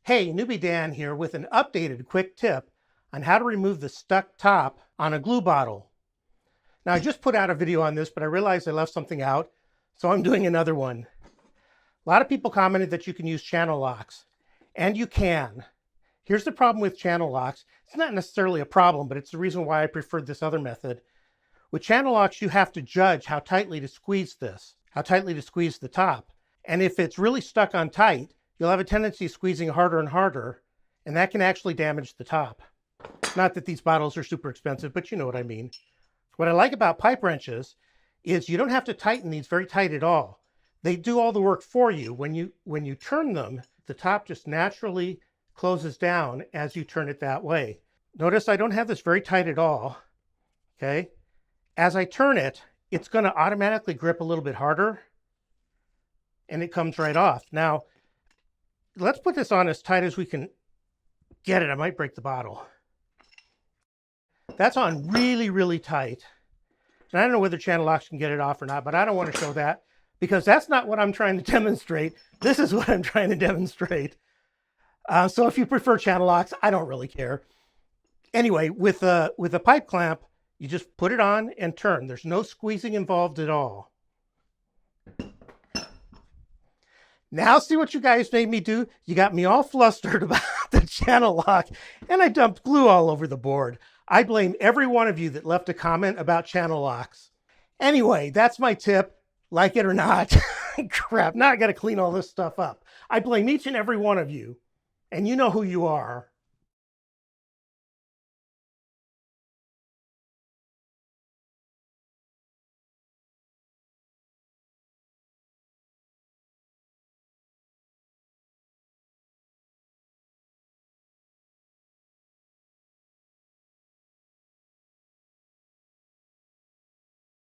Hey, Newbie Dan here with an updated quick tip on how to remove the stuck top on a glue bottle. Now, I just put out a video on this, but I realized I left something out, so I'm doing another one. A lot of people commented that you can use channel locks, and you can. Here's the problem with channel locks. It's not necessarily a problem, but it's the reason why I preferred this other method. With channel locks, you have to judge how tightly to squeeze this, how tightly to squeeze the top. And if it's really stuck on tight, you'll have a tendency of squeezing harder and harder, and that can actually damage the top. Not that these bottles are super expensive, but you know what I mean. What I like about pipe wrenches is you don't have to tighten these very tight at all. They do all the work for you. When you turn them, the top just naturally closes down as you turn it that way. Notice I don't have this very tight at all, okay? As I turn it, it's going to automatically grip a little bit harder, and it comes right off. Now, let's put this on as tight as we can get it. I might break the bottle. That's on really, really tight. And I don't know whether channel locks can get it off or not, but I don't want to show that because that's not what I'm trying to demonstrate. This is what I'm trying to demonstrate. So if you prefer channel locks, I don't really care. Anyway, with a pipe clamp, you just put it on and turn. There's no squeezing involved at all. Now see what you guys made me do? You got me all flustered about the channel lock, and I dumped glue all over the board. I blame every one of you that left a comment about channel locks. Anyway, that's my tip. Like it or not. Crap, now I got to clean all this stuff up. I blame each and every one of you, and you know who you are.